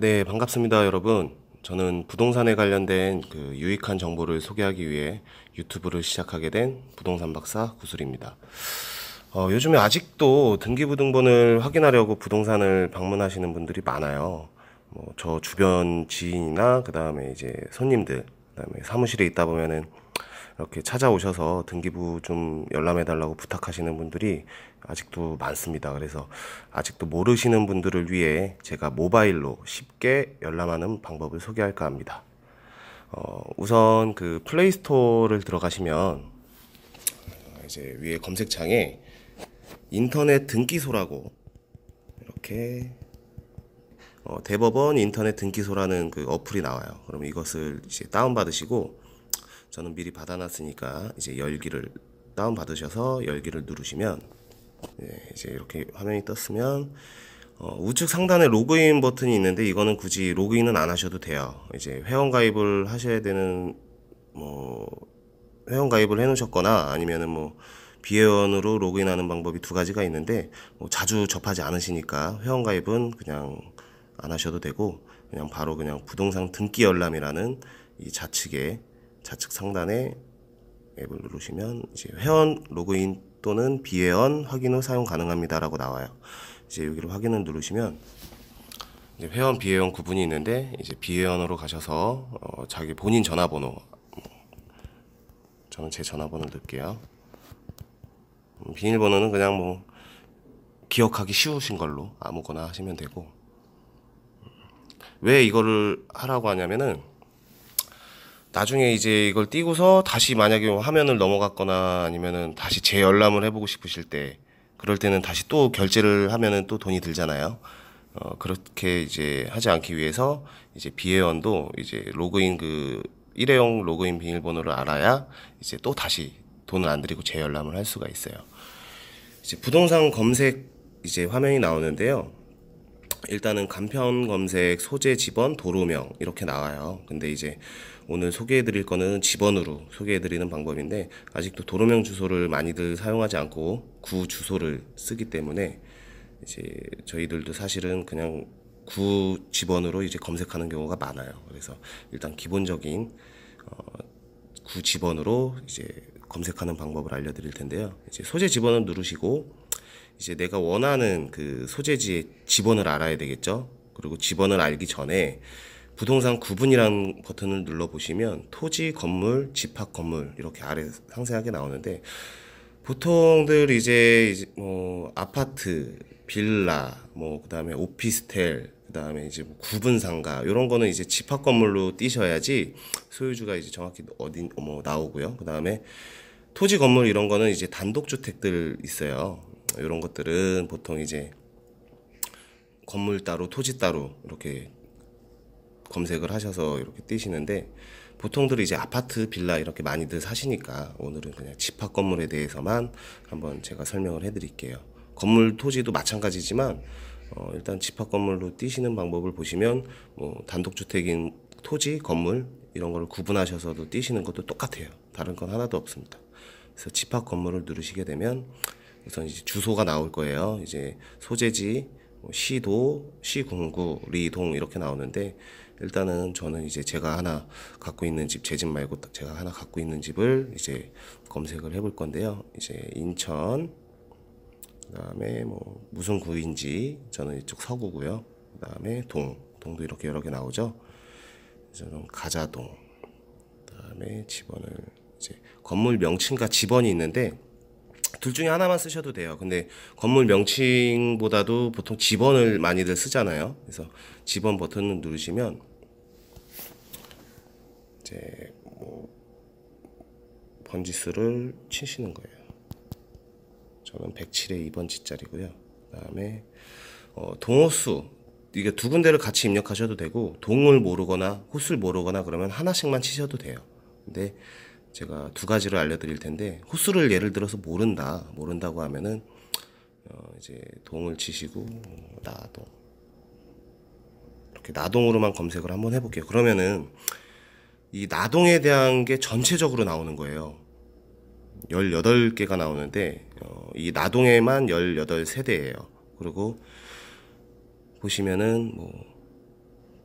네, 반갑습니다, 여러분. 저는 부동산에 관련된 유익한 정보를 소개하기 위해 유튜브를 시작하게 된 부동산 박사 구슬입니다. 요즘에 아직도 등기부등본을 확인하려고 부동산을 방문하시는 분들이 많아요. 저 주변 지인이나 그 다음에 이제 손님들, 그 다음에 사무실에 있다 보면은 이렇게 찾아오셔서 등기부 좀 열람해달라고 부탁하시는 분들이 아직도 많습니다. 그래서 아직도 모르시는 분들을 위해 제가 모바일로 쉽게 열람하는 방법을 소개할까 합니다. 우선 그 플레이스토어를 들어가시면 이제 위에 검색창에 인터넷 등기소라고 이렇게 대법원 인터넷 등기소라는 그 어플이 나와요. 그럼 이것을 이제 다운받으시고, 저는 미리 받아놨으니까 이제 열기를 다운받으셔서 열기를 누르시면, 이제 이렇게 화면이 떴으면 우측 상단에 로그인 버튼이 있는데, 이거는 굳이 로그인은 안 하셔도 돼요. 이제 회원가입을 하셔야 되는, 뭐 회원가입을 해 놓으셨거나 아니면은 비회원으로 로그인하는 방법이 두 가지가 있는데, 자주 접하지 않으시니까 회원가입은 그냥 안 하셔도 되고, 그냥 바로 그냥 부동산 등기 열람이라는 이 좌측 상단에 앱을 누르시면 이제 회원 로그인 또는 비회원 확인 후 사용 가능합니다라고 나와요. 이제 여기를 확인을 누르시면 이제 회원 비회원 구분이 있는데, 이제 비회원으로 가셔서 자기 본인 전화번호, 저는 제 전화번호를 넣을게요. 비밀번호는 그냥 기억하기 쉬우신 걸로 아무거나 하시면 되고, 왜 이거를 하라고 하냐면은 나중에 이제 이걸 띄고서 다시 만약에 화면을 넘어갔거나 아니면은 다시 재열람을 해보고 싶으실 때, 그럴 때는 다시 또 결제를 하면은 또 돈이 들잖아요. 그렇게 이제 하지 않기 위해서 이제 비회원도 이제 로그인 일회용 로그인 비밀번호를 알아야 이제 또 다시 돈을 안 들이고 재열람을 할 수가 있어요. 이제 부동산 검색 이제 화면이 나오는데요. 일단은 간편 검색, 소재, 지번, 도로명 이렇게 나와요. 근데 이제 오늘 소개해드릴 거는 지번으로 소개해드리는 방법인데, 아직도 도로명 주소를 많이들 사용하지 않고 구 주소를 쓰기 때문에 이제 저희들도 사실은 그냥 구 지번으로 이제 검색하는 경우가 많아요. 그래서 일단 기본적인 구 지번으로 이제 검색하는 방법을 알려드릴 텐데요. 이제 소재 지번을 누르시고, 이제 내가 원하는 그 소재지의 지번을 알아야 되겠죠. 그리고 지번을 알기 전에 부동산 구분이라는 버튼을 눌러보시면 토지, 건물, 집합 건물 이렇게 아래 상세하게 나오는데, 보통들 이제 아파트, 빌라, 그다음에 오피스텔, 그다음에 이제 구분 상가 이런 거는 이제 집합 건물로 띄셔야지 소유주가 이제 정확히 어디 나오고요. 그다음에 토지 건물 이런 거는 이제 단독 주택들 있어요. 이런 것들은 보통 이제 건물 따로 토지 따로 이렇게 검색을 하셔서 이렇게 띄시는데, 보통들 이제 아파트, 빌라 이렇게 많이들 사시니까 오늘은 그냥 집합 건물에 대해서만 한번 제가 설명을 해드릴게요. 건물, 토지도 마찬가지지만 일단 집합 건물로 띄시는 방법을 보시면 단독주택인 토지, 건물 이런 거를 구분하셔서도 띄시는 것도 똑같아요. 다른 건 하나도 없습니다. 그래서 집합 건물을 누르시게 되면 우선 이제 주소가 나올 거예요. 이제 소재지, 시도, 시군구, 리동 이렇게 나오는데, 일단은 저는 이제 제가 하나 갖고 있는 집, 제 집 말고 제가 하나 갖고 있는 집을 이제 검색을 해볼 건데요. 이제 인천, 그다음에 무슨 구인지 저는 이쪽 서구고요. 그다음에 동도 이렇게 여러 개 나오죠. 저는 가자동. 그다음에 지번을 이제 건물 명칭과 지번이 있는데, 둘 중에 하나만 쓰셔도 돼요. 근데 건물 명칭보다도 보통 지번을 많이들 쓰잖아요. 그래서 지번 버튼을 누르시면 이제 번지수를 치시는 거예요. 저는 107에 2번 지짜리고요. 그다음에 동호수, 이게 두 군데를 같이 입력하셔도 되고, 동을 모르거나 호수를 모르거나 그러면 하나씩만 치셔도 돼요. 근데 제가 두 가지를 알려드릴 텐데, 호수를 예를 들어서 모른다고 하면은 이제 동을 치시고 나동, 이렇게 나동으로만 검색을 한번 해볼게요. 그러면은 이 나동에 대한 게 전체적으로 나오는 거예요. 18개가 나오는데 이 나동에만 18세대예요. 그리고 보시면은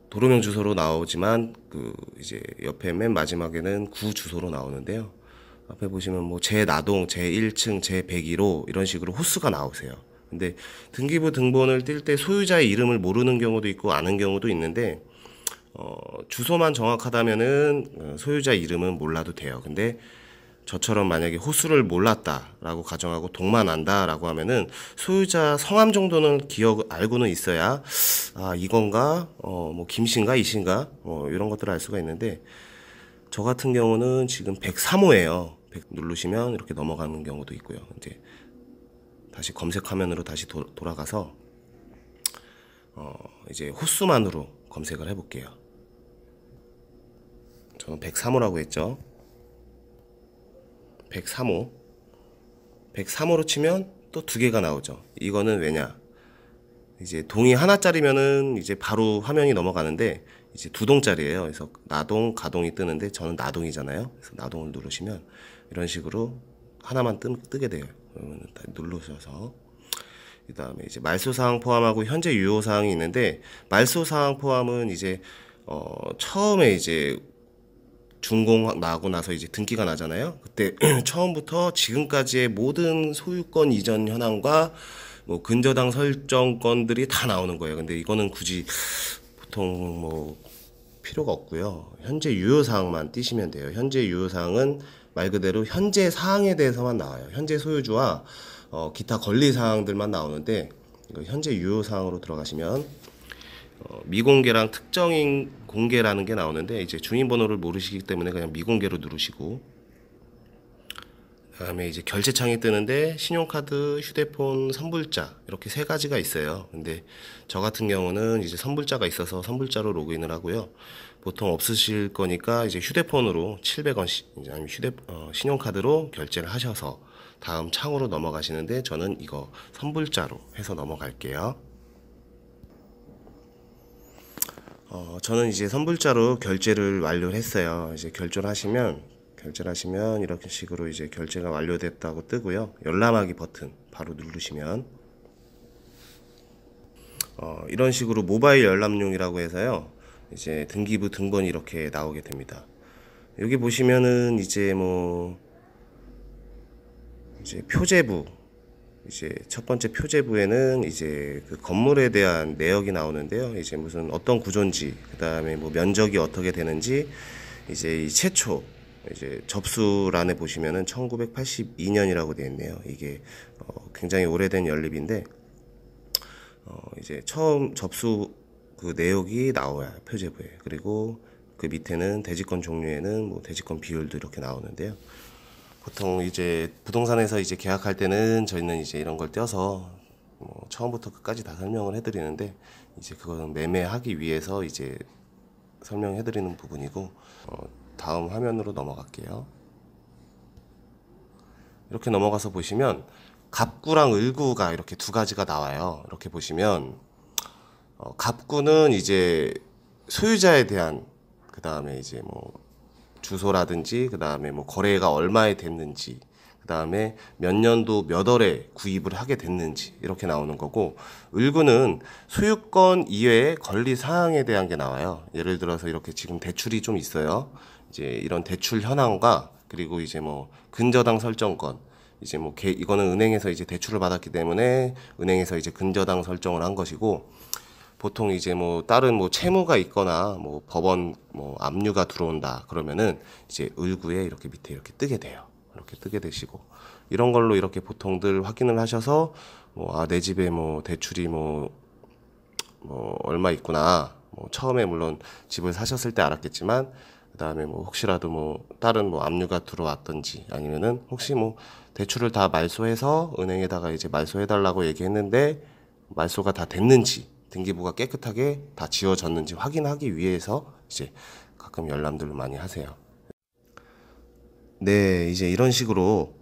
도로명 주소로 나오지만 그 이제 옆에 맨 마지막에는 구 주소로 나오는데요. 앞에 보시면 뭐 제4동, 제1층, 제101호 이런 식으로 호수가 나오세요. 근데 등기부 등본을 뛸 때 소유자의 이름을 모르는 경우도 있고 아는 경우도 있는데 주소만 정확하다면은 소유자 이름은 몰라도 돼요. 근데 저처럼 만약에 호수를 몰랐다라고 가정하고 동만 안다라고 하면은 소유자 성함 정도는 알고는 있어야 이건가 뭐 김씨인가 이씨인가 이런 것들을 알 수가 있는데, 저 같은 경우는 지금 103호예요. 100 누르시면 이렇게 넘어가는 경우도 있고요. 이제 다시 검색 화면으로 다시 돌아가서 이제 호수만으로 검색을 해볼게요. 저는 103호라고 했죠. 103호 103호로 치면 또 두 개가 나오죠. 이거는 왜냐, 이제 동이 하나짜리면은 이제 바로 화면이 넘어가는데 이제 두 동짜리예요. 그래서 나동, 가동이 뜨는데 저는 나동이잖아요. 그래서 나동을 누르시면 이런 식으로 하나만 뜨게 돼요. 그러면 누르셔서 그 다음에 이제 말소사항 포함하고 현재 유효사항이 있는데, 말소사항 포함은 이제 처음에 이제 준공 나고 나서 이제 등기가 나잖아요. 그때 처음부터 지금까지의 모든 소유권 이전 현황과 뭐 근저당 설정권들이 다 나오는 거예요. 근데 이거는 굳이 보통 뭐 필요가 없고요. 현재 유효사항만 띄시면 돼요. 현재 유효사항은 말 그대로 현재 사항에 대해서만 나와요. 현재 소유주와 기타 권리사항들만 나오는데, 이거 현재 유효사항으로 들어가시면 미공개랑 특정인 공개라는 게 나오는데, 이제 주민번호를 모르시기 때문에 그냥 미공개로 누르시고, 그다음에 이제 결제창이 뜨는데 신용카드, 휴대폰, 선불자 이렇게 세 가지가 있어요. 근데 저 같은 경우는 이제 선불자가 있어서 선불자로 로그인을 하고요. 보통 없으실 거니까 이제 휴대폰으로 700원씩 아니면 신용카드로 결제를 하셔서 다음 창으로 넘어가시는데, 저는 이거 선불자로 해서 넘어갈게요. 저는 이제 선불자로 결제를 완료를 했어요. 이제 결제를 하시면 이렇게 식으로 이제 결제가 완료됐다고 뜨고요. 열람하기 버튼 바로 누르시면 이런 식으로 모바일 열람용이라고 해서요. 이제 등기부 등본이 이렇게 나오게 됩니다. 여기 보시면은 이제 뭐 이제 표제부, 이제 첫 번째 표제부에는 이제 그 건물에 대한 내역이 나오는데요. 이제 무슨 어떤 구조인지, 그 다음에 뭐 면적이 어떻게 되는지, 이제 이 최초 이제 접수란에 보시면은 1982년이라고 되어 있네요. 이게 굉장히 오래된 연립인데 이제 처음 접수 그 내역이 나와요, 표제부에. 그리고 그 밑에는 대지권 종류에는 뭐 대지권 비율도 이렇게 나오는데요. 보통 이제 부동산에서 이제 계약할 때는 저희는 이제 이런 걸 떼어서 뭐 처음부터 끝까지 다 설명을 해드리는데, 이제 그거는 매매하기 위해서 이제 설명해드리는 부분이고, 다음 화면으로 넘어갈게요. 이렇게 넘어가서 보시면 갑구랑 을구가 이렇게 두 가지가 나와요. 이렇게 보시면 갑구는 이제 소유자에 대한, 그 다음에 이제 뭐 주소라든지, 그 다음에 뭐 거래가 얼마에 됐는지, 그 다음에 몇 년도 몇 월에 구입을 하게 됐는지 이렇게 나오는 거고, 을구는 소유권 이외의 권리 사항에 대한 게 나와요. 예를 들어서 이렇게 지금 대출이 좀 있어요. 이제 이런 대출 현황과, 그리고 이제 뭐 근저당 설정권, 이제 뭐 이거는 은행에서 이제 대출을 받았기 때문에 은행에서 이제 근저당 설정을 한 것이고, 보통 이제 뭐 다른 뭐 채무가 있거나 뭐 법원 뭐 압류가 들어온다 그러면은 이제 을구에 이렇게 밑에 이렇게 뜨게 돼요. 이렇게 뜨게 되시고, 이런 걸로 이렇게 보통들 확인을 하셔서 뭐 내 집에 뭐 대출이 뭐 얼마 있구나, 뭐 처음에 물론 집을 사셨을 때 알았겠지만, 그 다음에 뭐 혹시라도 뭐 다른 뭐 압류가 들어왔던지, 아니면은 혹시 뭐 대출을 다 말소해서 은행에다가 이제 말소해달라고 얘기했는데 말소가 다 됐는지, 등기부가 깨끗하게 다 지워졌는지 확인하기 위해서 이제 가끔 열람들을 많이 하세요. 네, 이제 이런 식으로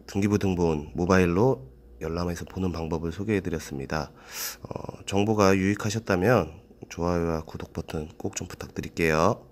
등기부 등본 모바일로 열람해서 보는 방법을 소개해 드렸습니다. 정보가 유익하셨다면 좋아요와 구독 버튼 꼭 좀 부탁드릴게요.